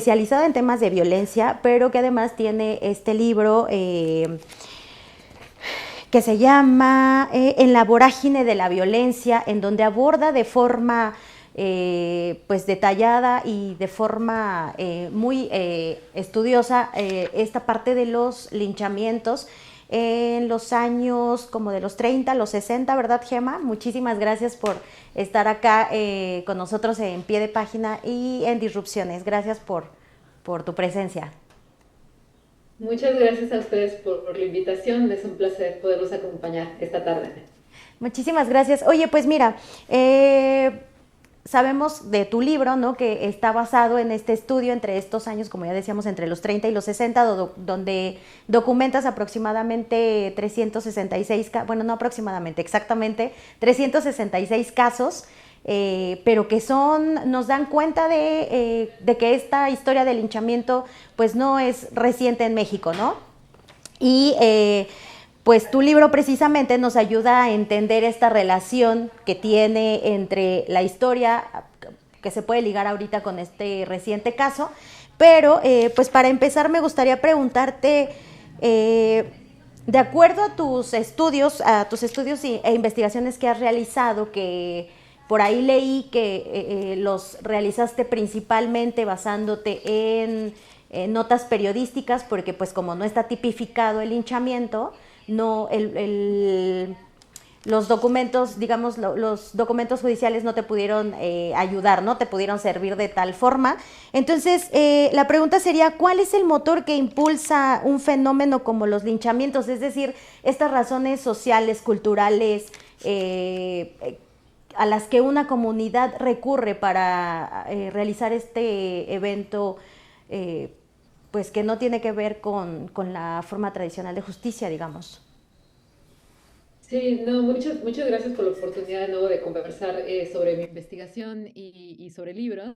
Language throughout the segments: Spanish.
especializada en temas de violencia, pero que además tiene este libro que se llama En la vorágine de la violencia, en donde aborda de forma pues detallada y de forma muy estudiosa esta parte de los linchamientos en los años como de los 30, los 60, ¿verdad, Gema? Muchísimas gracias por estar acá con nosotros en Pie de Página y en Disrupciones. Gracias por tu presencia. Muchas gracias a ustedes por la invitación. Es un placer poderlos acompañar esta tarde. Muchísimas gracias. Oye, pues mira, sabemos de tu libro, ¿no? Que está basado en este estudio entre estos años, como ya decíamos, entre los 30 y los 60, donde documentas aproximadamente 366, bueno, no aproximadamente, exactamente 366 casos, pero que nos dan cuenta de que esta historia del linchamiento pues no es reciente en México, ¿no? Y pues tu libro precisamente nos ayuda a entender esta relación que tiene entre la historia, que se puede ligar ahorita con este reciente caso, pero pues para empezar me gustaría preguntarte, de acuerdo a tus estudios e investigaciones que has realizado, que por ahí leí que los realizaste principalmente basándote en notas periodísticas, porque pues como no está tipificado el linchamiento, no los documentos, digamos, los documentos judiciales no te pudieron ayudar, no te pudieron servir de tal forma. Entonces, la pregunta sería, ¿cuál es el motor que impulsa un fenómeno como los linchamientos? Es decir, estas razones sociales, culturales, a las que una comunidad recurre para realizar este evento, eh, pues que no tiene que ver con la forma tradicional de justicia, digamos. Sí, no, muchas gracias por la oportunidad de nuevo de conversar sobre mi investigación y sobre el libro.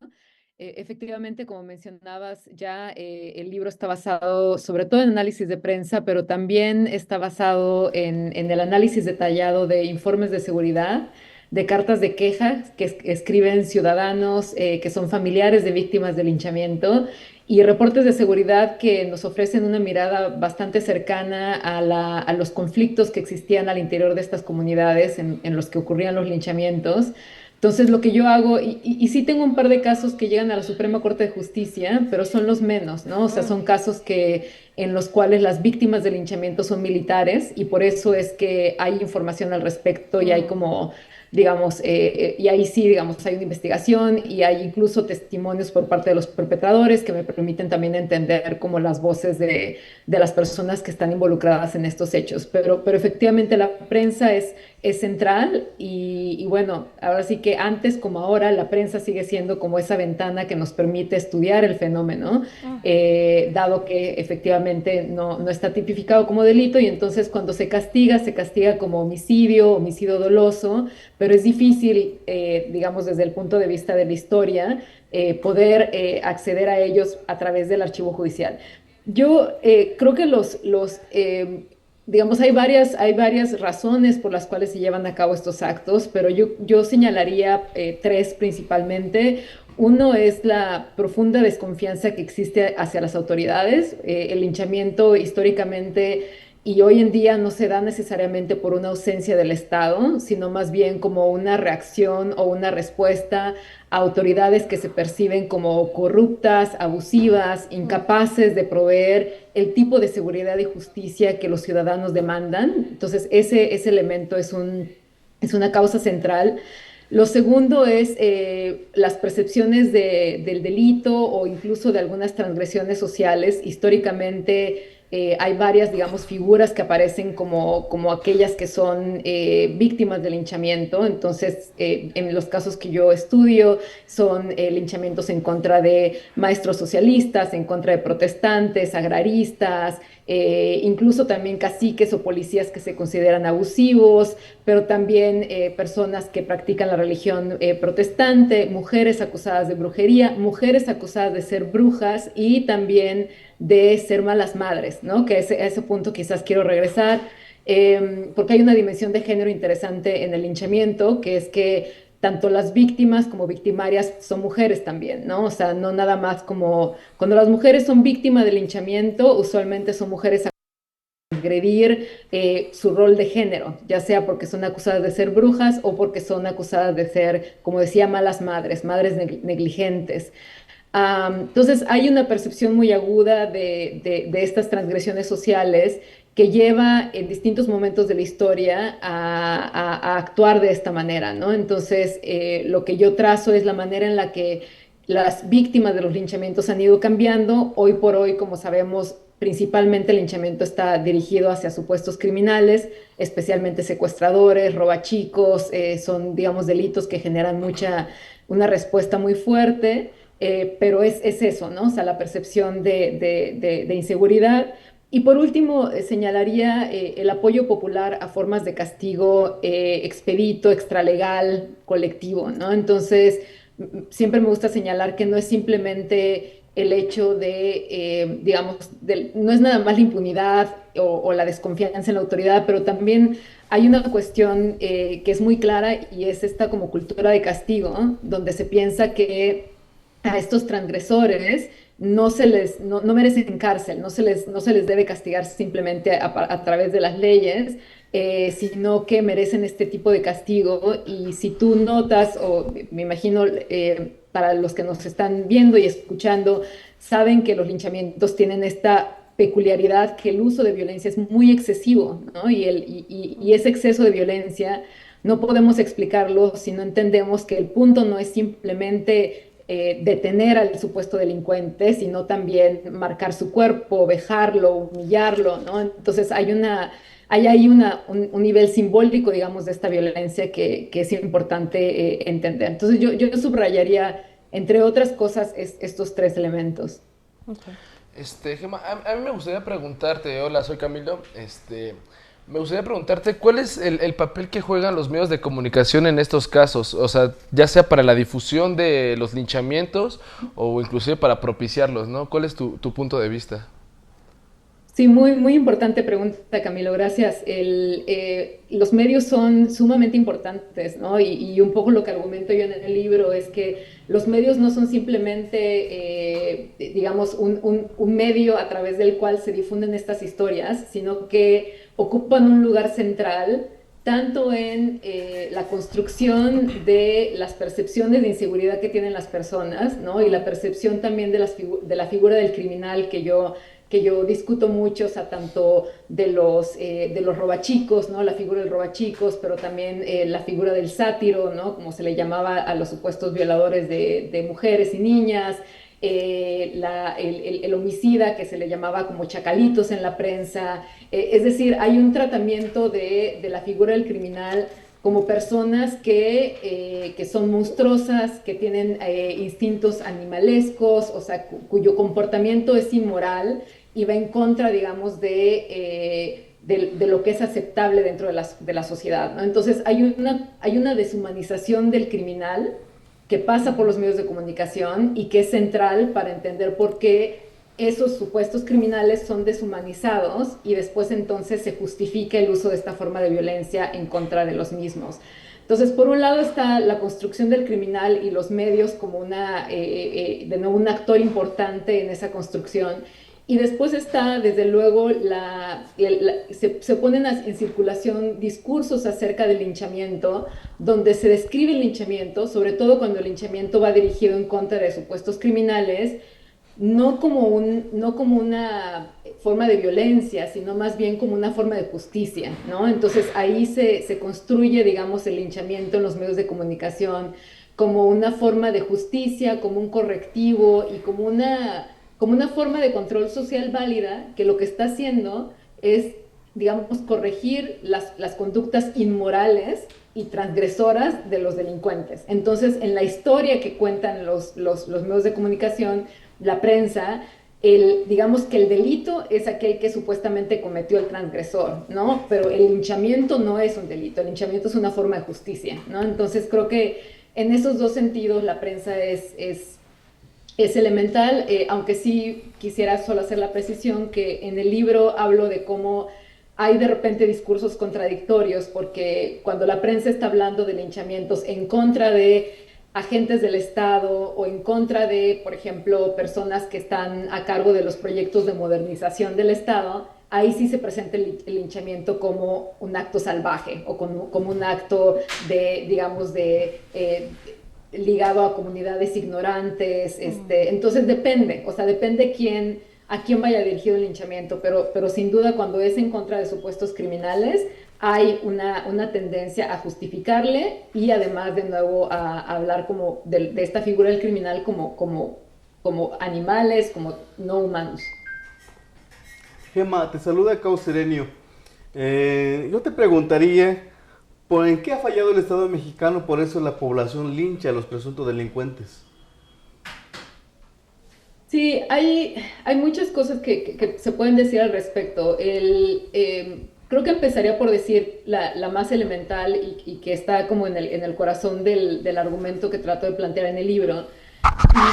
Efectivamente, como mencionabas, ya el libro está basado sobre todo en análisis de prensa, pero también está basado en el análisis detallado de informes de seguridad, de cartas de quejas que escriben ciudadanos que son familiares de víctimas de linchamiento y reportes de seguridad que nos ofrecen una mirada bastante cercana a los conflictos que existían al interior de estas comunidades en los que ocurrían los linchamientos. Entonces, lo que yo hago, y sí tengo un par de casos que llegan a la Suprema Corte de Justicia, pero son los menos, ¿no? O sea, son casos en los cuales las víctimas del linchamiento son militares y por eso es que hay información al respecto y hay como digamos, y ahí sí, digamos, hay una investigación y hay incluso testimonios por parte de los perpetradores que me permiten también entender como las voces de las personas que están involucradas en estos hechos. Pero efectivamente la prensa es central y bueno, ahora sí que antes como ahora la prensa sigue siendo como esa ventana que nos permite estudiar el fenómeno, dado que efectivamente no está tipificado como delito y entonces cuando se castiga como homicidio, homicidio doloso, pero es difícil, digamos, desde el punto de vista de la historia, poder acceder a ellos a través del archivo judicial. Yo creo que digamos, hay varias razones por las cuales se llevan a cabo estos actos, pero yo señalaría tres principalmente. Uno es la profunda desconfianza que existe hacia las autoridades. El linchamiento históricamente y hoy en día no se da necesariamente por una ausencia del Estado, sino más bien como una reacción o una respuesta a autoridades que se perciben como corruptas, abusivas, incapaces de proveer el tipo de seguridad y justicia que los ciudadanos demandan. Entonces, ese elemento es una causa central. Lo segundo es las percepciones del delito o incluso de algunas transgresiones sociales. Históricamente hay varias, digamos, figuras que aparecen como aquellas que son víctimas de linchamiento. Entonces, en los casos que yo estudio, son linchamientos en contra de maestros socialistas, en contra de protestantes, agraristas, incluso también caciques o policías que se consideran abusivos, pero también personas que practican la religión protestante, mujeres acusadas de brujería, mujeres acusadas de ser brujas y también de ser malas madres, ¿no? Que a ese punto quizás quiero regresar, porque hay una dimensión de género interesante en el linchamiento, que es que tanto las víctimas como victimarias son mujeres también, ¿no? O sea, no nada más como cuando las mujeres son víctimas de linchamiento, usualmente son mujeres transgredir su rol de género, ya sea porque son acusadas de ser brujas o porque son acusadas de ser, como decía, malas madres, madres negligentes. Entonces hay una percepción muy aguda de estas transgresiones sociales que lleva en distintos momentos de la historia a actuar de esta manera, ¿no? Entonces, lo que yo trazo es la manera en la que las víctimas de los linchamientos han ido cambiando. Hoy por hoy, como sabemos, principalmente el linchamiento está dirigido hacia supuestos criminales, especialmente secuestradores, robachicos, son, digamos, delitos que generan una respuesta muy fuerte. Pero es eso, ¿no? O sea, la percepción de inseguridad. Y por último, señalaría el apoyo popular a formas de castigo expedito, extralegal, colectivo, ¿no? Entonces, siempre me gusta señalar que no es simplemente el hecho digamos, no es nada más la impunidad o la desconfianza en la autoridad, pero también hay una cuestión que es muy clara y es esta como cultura de castigo, ¿no? Donde se piensa que a estos transgresores no merecen cárcel, no se les debe castigar simplemente a través de las leyes, sino que merecen este tipo de castigo. Y si tú notas, o me imagino para los que nos están viendo y escuchando, saben que los linchamientos tienen esta peculiaridad que el uso de violencia es muy excesivo, ¿no? Y ese exceso de violencia no podemos explicarlo si no entendemos que el punto no es simplemente detener al supuesto delincuente, sino también marcar su cuerpo, vejarlo, humillarlo, ¿no? Entonces hay ahí un nivel simbólico, digamos, de esta violencia que es importante entender. Entonces yo subrayaría, entre otras cosas, estos tres elementos. Okay. Gemma, a mí me gustaría preguntarte, hola, soy Camilo, me gustaría preguntarte cuál es el papel que juegan los medios de comunicación en estos casos, o sea, ya sea para la difusión de los linchamientos o inclusive para propiciarlos, ¿no? ¿Cuál es tu punto de vista? Sí, muy importante pregunta, Camilo, gracias. Los medios son sumamente importantes, ¿no? Y un poco lo que argumento yo en el libro es que los medios no son simplemente, digamos, un medio a través del cual se difunden estas historias, sino que ocupan un lugar central tanto en la construcción de las percepciones de inseguridad que tienen las personas, ¿no? Y la percepción también de la figura del criminal que yo discuto mucho, o sea, tanto de los robachicos, ¿no? La figura del robachicos, pero también la figura del sátiro, ¿no? Como se le llamaba a los supuestos violadores de mujeres y niñas, el homicida que se le llamaba como chacalitos en la prensa. Es decir, hay un tratamiento de la figura del criminal como personas que son monstruosas, que tienen instintos animalescos, o sea, cuyo comportamiento es inmoral y va en contra, digamos, de lo que es aceptable dentro de la sociedad, ¿no? Entonces hay una deshumanización del criminal que pasa por los medios de comunicación y que es central para entender por qué esos supuestos criminales son deshumanizados y después entonces se justifica el uso de esta forma de violencia en contra de los mismos. Entonces, por un lado está la construcción del criminal y los medios como de nuevo, un actor importante en esa construcción. Y después está, desde luego, se ponen en circulación discursos acerca del linchamiento, donde se describe el linchamiento, sobre todo cuando el linchamiento va dirigido en contra de supuestos criminales, no como una forma de violencia, sino más bien como una forma de justicia, ¿no? Entonces ahí se construye, digamos, el linchamiento en los medios de comunicación como una forma de justicia, como un correctivo y como una forma de control social válida que lo que está haciendo es, digamos, corregir las conductas inmorales y transgresoras de los delincuentes. Entonces, en la historia que cuentan los medios de comunicación, la prensa, digamos que el delito es aquel que supuestamente cometió el transgresor, ¿no? Pero el linchamiento no es un delito, el linchamiento es una forma de justicia, ¿no? Entonces creo que en esos dos sentidos la prensa es elemental, aunque sí quisiera solo hacer la precisión que en el libro hablo de cómo hay de repente discursos contradictorios, porque cuando la prensa está hablando de linchamientos en contra de agentes del Estado o en contra de, por ejemplo, personas que están a cargo de los proyectos de modernización del Estado, ahí sí se presenta el linchamiento como un acto salvaje o como un acto de, digamos, ligado a comunidades ignorantes. Entonces depende, o sea, depende a quién vaya dirigido el linchamiento, pero sin duda cuando es en contra de supuestos criminales, hay una tendencia a justificarle y además de nuevo a hablar como de esta figura del criminal como animales, como no humanos. Gema, te saluda Cau Serenio. Yo te preguntaría, ¿por en qué ha fallado el Estado mexicano? Por eso la población lincha a los presuntos delincuentes. Sí, hay muchas cosas que se pueden decir al respecto. Creo que empezaría por decir la más elemental y que está como en el corazón del argumento que trato de plantear en el libro.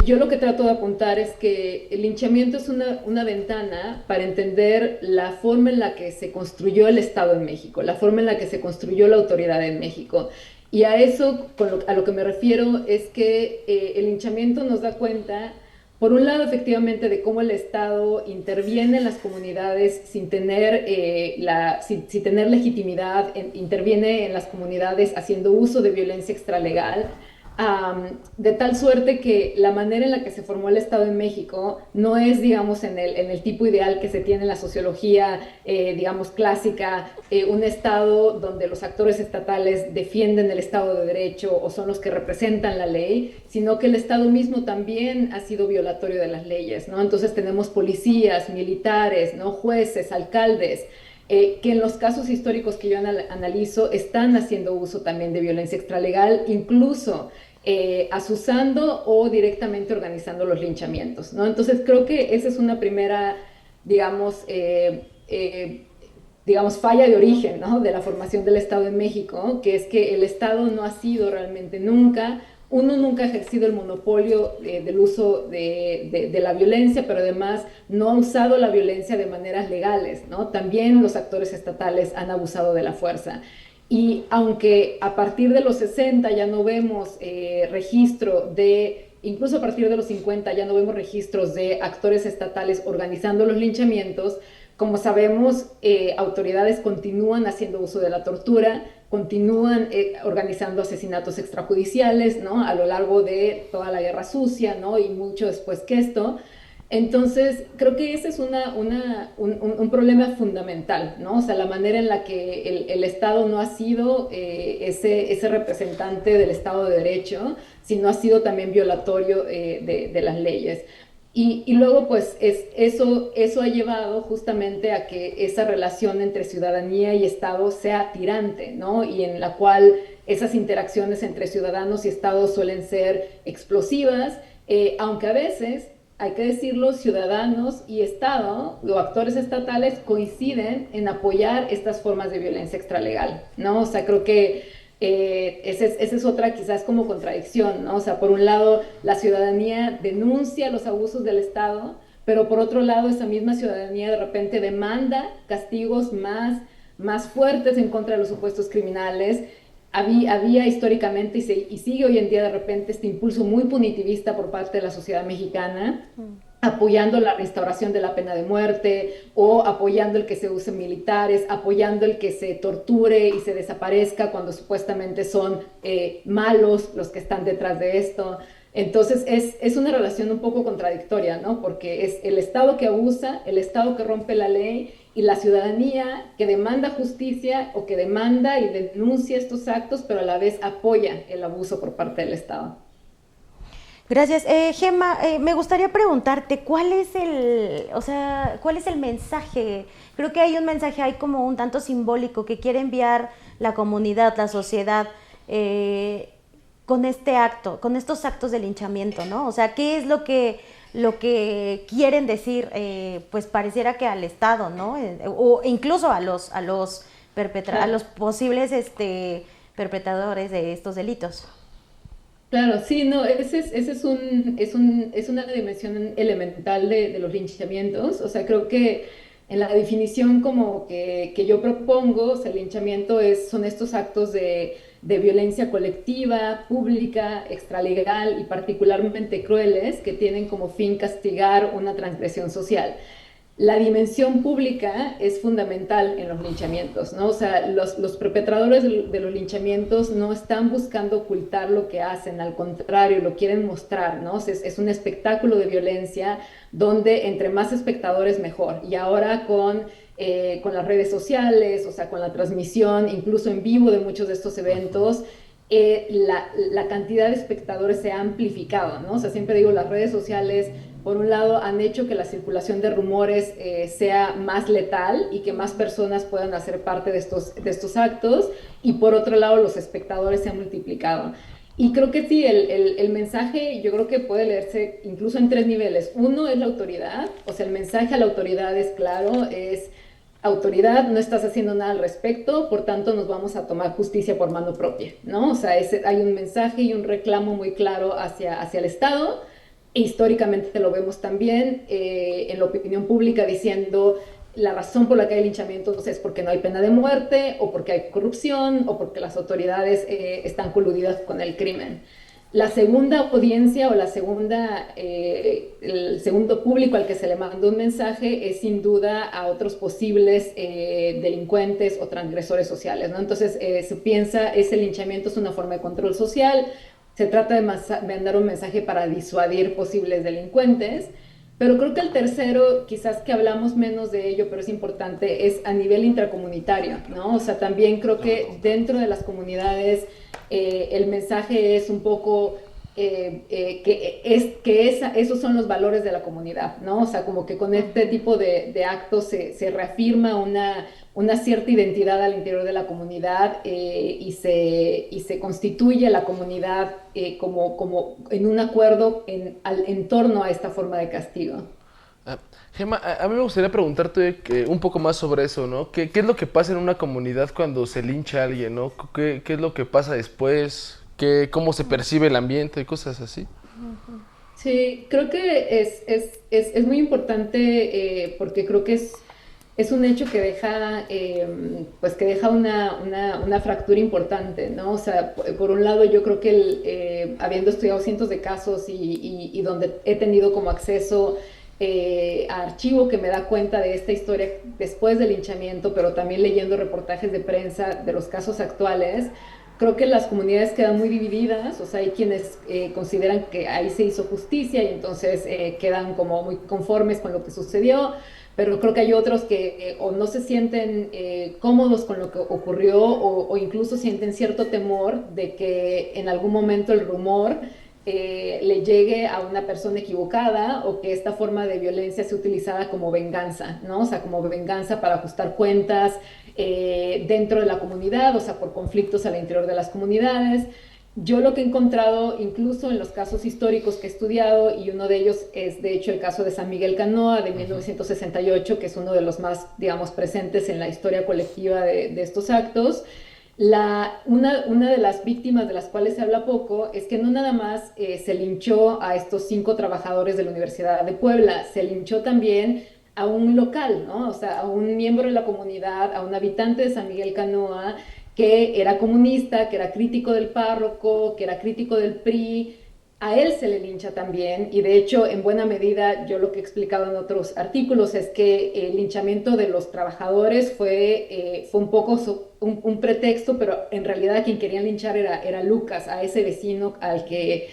Y yo lo que trato de apuntar es que el linchamiento es una ventana para entender la forma en la que se construyó el Estado en México, la forma en la que se construyó la autoridad en México. Y a eso, a lo que me refiero, es que el linchamiento nos da cuenta, por un lado, efectivamente, de cómo el Estado interviene en las comunidades sin tener, sin tener legitimidad, interviene en las comunidades haciendo uso de violencia extralegal, de tal suerte que la manera en la que se formó el Estado en México no es, digamos, en el tipo ideal que se tiene en la sociología, digamos, clásica, un Estado donde los actores estatales defienden el Estado de Derecho o son los que representan la ley, sino que el Estado mismo también ha sido violatorio de las leyes, ¿no? Entonces tenemos policías, militares, ¿no? Jueces, alcaldes, que en los casos históricos que yo analizo están haciendo uso también de violencia extralegal, incluso asusando o directamente organizando los linchamientos, ¿no? Entonces creo que esa es una primera, digamos, falla de origen, ¿no? De la formación del Estado en México, que es que el Estado no ha sido realmente nunca, uno nunca ha ejercido el monopolio del uso de la violencia, pero además no ha usado la violencia de maneras legales, ¿no? También los actores estatales han abusado de la fuerza. Y aunque a partir de los 60 ya no vemos registro incluso a partir de los 50 ya no vemos registros de actores estatales organizando los linchamientos, como sabemos, autoridades continúan haciendo uso de la tortura, continúan organizando asesinatos extrajudiciales, ¿no? A lo largo de toda la Guerra Sucia, ¿no? Y mucho después que esto. Entonces, creo que ese es un problema fundamental, ¿no? O sea, la manera en la que el Estado no ha sido ese representante del Estado de Derecho, sino ha sido también violatorio de las leyes. Y luego, pues, eso ha llevado justamente a que esa relación entre ciudadanía y Estado sea tirante, ¿no? Y en la cual esas interacciones entre ciudadanos y Estado suelen ser explosivas, aunque a veces, hay que decirlo, ciudadanos y Estado o actores estatales coinciden en apoyar estas formas de violencia extralegal, ¿no? O sea, creo que esa es otra quizás como contradicción, ¿no? O sea, por un lado, la ciudadanía denuncia los abusos del Estado, pero por otro lado, esa misma ciudadanía de repente demanda castigos más fuertes en contra de los supuestos criminales. Había históricamente y sigue hoy en día de repente este impulso muy punitivista por parte de la sociedad mexicana, apoyando la restauración de la pena de muerte o apoyando el que se usen militares, apoyando el que se torture y se desaparezca cuando supuestamente son malos los que están detrás de esto. Entonces es una relación un poco contradictoria, ¿no? Porque es el Estado que abusa, el Estado que rompe la ley y la ciudadanía que demanda justicia o que demanda y denuncia estos actos, pero a la vez apoya el abuso por parte del Estado. Gracias. Gema, me gustaría preguntarte, ¿cuál es el mensaje? Creo que hay un mensaje ahí como un tanto simbólico que quiere enviar la comunidad, la sociedad, con estos actos de linchamiento, ¿no? O sea, ¿qué es lo que quieren decir? Pues pareciera que al Estado, ¿no? O incluso a los posibles perpetradores de estos delitos. Claro, sí, no, ese es una dimensión elemental de los linchamientos. O sea, creo que En la definición como que yo propongo, o sea, el linchamiento son estos actos de violencia colectiva, pública, extralegal y particularmente crueles que tienen como fin castigar una transgresión social. La dimensión pública es fundamental en los linchamientos, ¿no? O sea, los perpetradores de los linchamientos no están buscando ocultar lo que hacen, al contrario, lo quieren mostrar, ¿no? O sea, es un espectáculo de violencia donde entre más espectadores mejor. Y ahora con las redes sociales, o sea, con la transmisión, incluso en vivo de muchos de estos eventos, la cantidad de espectadores se ha amplificado, ¿no? O sea, siempre digo, las redes sociales por un lado han hecho que la circulación de rumores sea más letal y que más personas puedan hacer parte de estos actos, y por otro lado los espectadores se han multiplicado. Y creo que sí, el mensaje yo creo que puede leerse incluso en 3 niveles. Uno es la autoridad, o sea, el mensaje a la autoridad es claro, es: autoridad, no estás haciendo nada al respecto, por tanto nos vamos a tomar justicia por mano propia, ¿no? O sea, hay un mensaje y un reclamo muy claro hacia el Estado. Históricamente lo vemos también en la opinión pública diciendo la razón por la que hay linchamientos es porque no hay pena de muerte, o porque hay corrupción, o porque las autoridades están coludidas con el crimen. La segunda audiencia o el segundo público al que se le manda un mensaje es sin duda a otros posibles delincuentes o transgresores sociales, ¿no? Entonces se piensa, ese linchamiento es una forma de control social. Se trata de mandar un mensaje para disuadir posibles delincuentes, pero creo que el tercero, quizás que hablamos menos de ello, pero es importante, es a nivel intracomunitario, ¿no? O sea, también creo que dentro de las comunidades el mensaje es un poco esos son los valores de la comunidad, ¿no? O sea, como que con este tipo de actos se reafirma una cierta identidad al interior de la comunidad y se constituye la comunidad como en un acuerdo en torno a esta forma de castigo. Gemma, a mí me gustaría preguntarte un poco más sobre eso, ¿no? ¿Qué es lo que pasa en una comunidad cuando se lincha a alguien, ¿no? ¿Qué es lo que pasa después? ¿Cómo se percibe el ambiente y cosas así? Sí, creo que es muy importante porque creo que es un hecho que deja, pues que deja una fractura importante, ¿no? O sea, por un lado yo creo que habiendo estudiado cientos de casos y donde he tenido como acceso a archivo que me da cuenta de esta historia después del linchamiento, pero también leyendo reportajes de prensa de los casos actuales, creo que las comunidades quedan muy divididas. O sea, hay quienes consideran que ahí se hizo justicia y entonces quedan como muy conformes con lo que sucedió, pero creo que hay otros que o no se sienten cómodos con lo que ocurrió o incluso sienten cierto temor de que en algún momento el rumor le llegue a una persona equivocada, o que esta forma de violencia sea utilizada como venganza, ¿no? O sea, como venganza para ajustar cuentas dentro de la comunidad, o sea, por conflictos al interior de las comunidades. Yo lo que he encontrado, incluso en los casos históricos que he estudiado, y uno de ellos es de hecho el caso de San Miguel Canoa de 1968, que es uno de los más, digamos, presentes en la historia colectiva de estos actos. Una de las víctimas de las cuales se habla poco es que no nada más se linchó a estos 5 trabajadores de la Universidad de Puebla, se linchó también a un local, ¿no? O sea, a un miembro de la comunidad, a un habitante de San Miguel Canoa, que era comunista, que era crítico del párroco, que era crítico del PRI. A él se le lincha también, y de hecho, en buena medida, yo lo que he explicado en otros artículos es que el linchamiento de los trabajadores fue un poco un pretexto, pero en realidad a quien querían linchar era Lucas, a ese vecino al que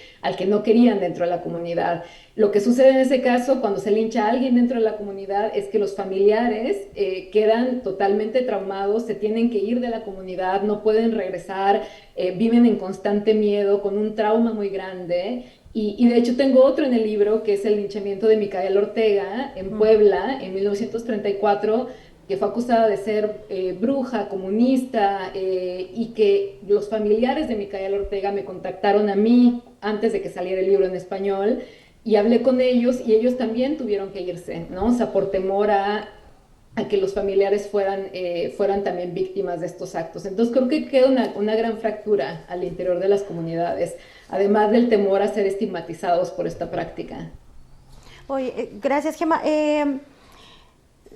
no querían dentro de la comunidad. Lo que sucede en ese caso, cuando se lincha a alguien dentro de la comunidad, es que los familiares quedan totalmente traumados, se tienen que ir de la comunidad, no pueden regresar, viven en constante miedo, con un trauma muy grande. Y de hecho tengo otro en el libro, que es el linchamiento de Micaela Ortega en Puebla en 1934, que fue acusada de ser bruja, comunista, y que los familiares de Micaela Ortega me contactaron a mí antes de que saliera el libro en español, y hablé con ellos, y ellos también tuvieron que irse, ¿no? O sea, por temor a que los familiares fueran también víctimas de estos actos. Entonces creo que queda una gran fractura al interior de las comunidades, además del temor a ser estigmatizados por esta práctica. Oye, gracias, Gemma.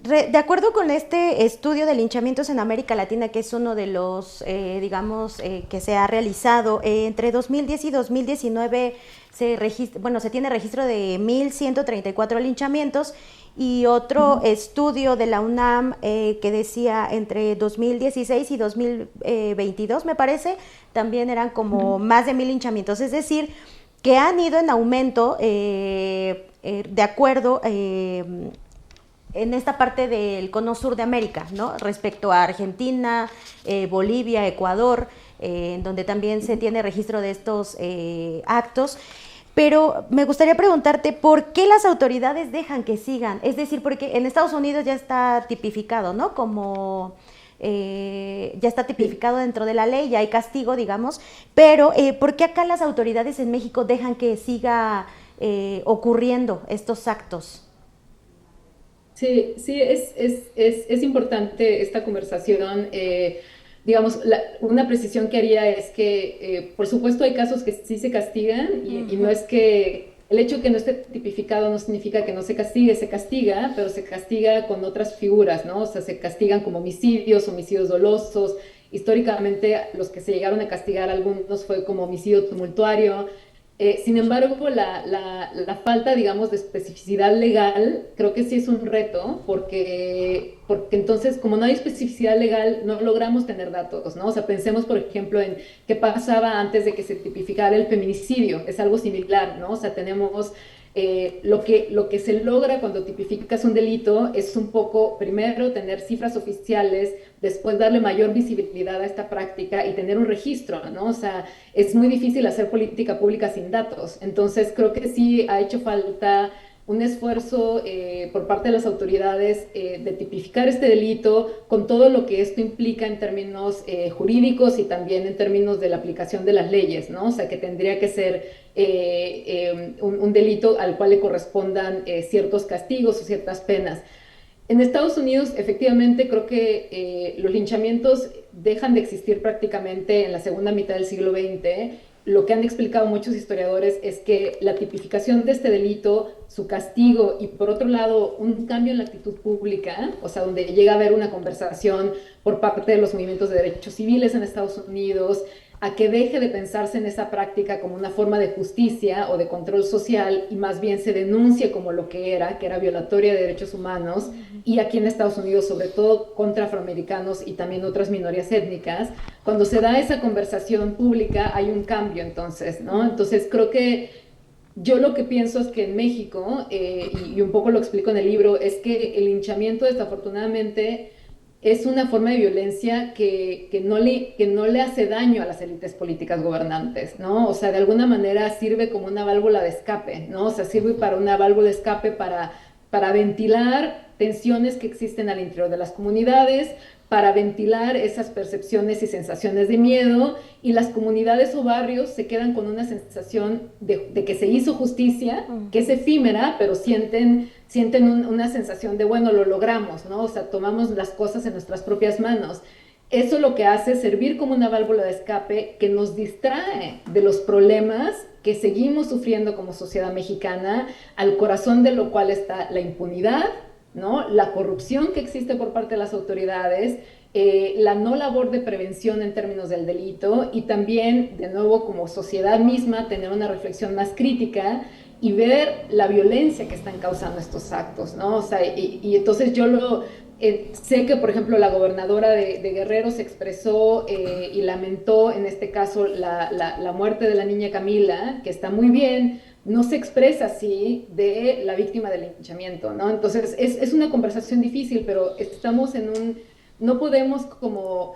De acuerdo con este estudio de linchamientos en América Latina, que es uno de los, que se ha realizado, entre 2010 y 2019 se tiene registro de 1.134 linchamientos, y otro estudio de la UNAM que decía entre 2016 y 2022, me parece, también eran como más de 1.000 linchamientos, es decir, que han ido en aumento de acuerdo en esta parte del cono sur de América, ¿no? Respecto a Argentina, Bolivia, Ecuador, en donde también se tiene registro de estos actos. Pero me gustaría preguntarte, ¿por qué las autoridades dejan que sigan? Es decir, porque en Estados Unidos ya está tipificado, ¿no? Como ya está tipificado dentro de la ley, ya hay castigo, digamos, pero ¿por qué acá las autoridades en México dejan que siga ocurriendo estos actos? Sí, sí, es importante esta conversación. Digamos, una precisión que haría es que, por supuesto, hay casos que sí se castigan y no es que el hecho de que no esté tipificado no significa que no se castigue, se castiga, pero se castiga con otras figuras, ¿no? O sea, se castigan como homicidios, homicidios dolosos. Históricamente, los que se llegaron a castigar algunos fue como homicidio tumultuario. Sin embargo, la falta, digamos, de especificidad legal creo que sí es un reto, porque entonces, como no hay especificidad legal, no logramos tener datos, ¿no? O sea, pensemos, por ejemplo, en qué pasaba antes de que se tipificara el feminicidio, es algo similar, ¿no? O sea, tenemos lo que se logra cuando tipificas un delito es un poco, primero, tener cifras oficiales, después darle mayor visibilidad a esta práctica y tener un registro, ¿no? O sea, es muy difícil hacer política pública sin datos. Entonces, creo que sí ha hecho falta un esfuerzo por parte de las autoridades de tipificar este delito con todo lo que esto implica en términos jurídicos y también en términos de la aplicación de las leyes, ¿no? O sea, que tendría que ser un delito al cual le correspondan ciertos castigos o ciertas penas. En Estados Unidos, efectivamente, creo que los linchamientos dejan de existir prácticamente en la segunda mitad del siglo XX. Lo que han explicado muchos historiadores es que la tipificación de este delito, su castigo y, por otro lado, un cambio en la actitud pública, o sea, donde llega a haber una conversación por parte de los movimientos de derechos civiles en Estados Unidos, a que deje de pensarse en esa práctica como una forma de justicia o de control social y más bien se denuncie como lo que era violatoria de derechos humanos, y aquí en Estados Unidos, sobre todo contra afroamericanos y también otras minorías étnicas. Cuando se da esa conversación pública hay un cambio entonces, ¿no? Entonces creo que yo lo que pienso es que en México, y un poco lo explico en el libro, es que el linchamiento desafortunadamente es una forma de violencia que no le hace daño a las élites políticas gobernantes, ¿no? O sea, de alguna manera sirve como una válvula de escape, ¿no? O sea, sirve para una válvula de escape para ventilar tensiones que existen al interior de las comunidades, para ventilar esas percepciones y sensaciones de miedo, y las comunidades o barrios se quedan con una sensación de que se hizo justicia, que es efímera, pero sienten una sensación de, bueno, lo logramos, ¿no? O sea, tomamos las cosas en nuestras propias manos. Eso lo que hace es servir como una válvula de escape que nos distrae de los problemas que seguimos sufriendo como sociedad mexicana, al corazón de lo cual está la impunidad, ¿no? La corrupción que existe por parte de las autoridades, la no labor de prevención en términos del delito, y también, de nuevo, como sociedad misma, tener una reflexión más crítica y ver la violencia que están causando estos actos, ¿no? O sea, y entonces yo sé que, por ejemplo, la gobernadora de Guerrero se expresó y lamentó, en este caso, la muerte de la niña Camila, que está muy bien. No se expresa así de la víctima del linchamiento, ¿no? Entonces, es una conversación difícil, pero estamos no podemos como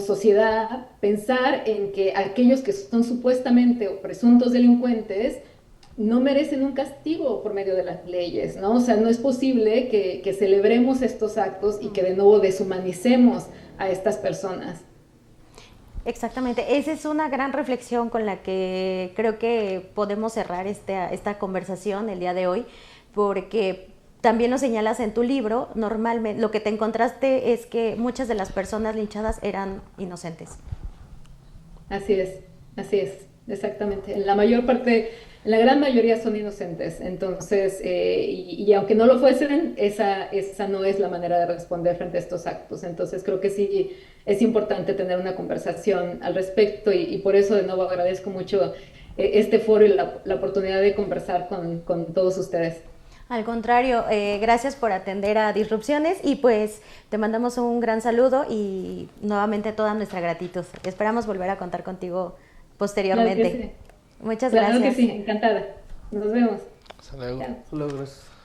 sociedad pensar en que aquellos que son supuestamente o presuntos delincuentes no merecen un castigo por medio de las leyes, ¿no? O sea, no es posible que celebremos estos actos y que de nuevo deshumanicemos a estas personas. Exactamente, esa es una gran reflexión con la que creo que podemos cerrar esta conversación el día de hoy, porque también lo señalas en tu libro. Normalmente lo que te encontraste es que muchas de las personas linchadas eran inocentes. Así es, exactamente. En la gran mayoría son inocentes. Entonces, y aunque no lo fuesen, esa no es la manera de responder frente a estos actos. Entonces, creo que sí es importante tener una conversación al respecto y por eso de nuevo agradezco mucho este foro y la oportunidad de conversar con todos ustedes. Al contrario, gracias por atender a Disrupciones y pues te mandamos un gran saludo y nuevamente toda nuestra gratitud. Esperamos volver a contar contigo posteriormente. Claro que sí. Muchas Claro gracias. que sí, encantada. Nos vemos. Hasta luego. Chao. Solo gracias.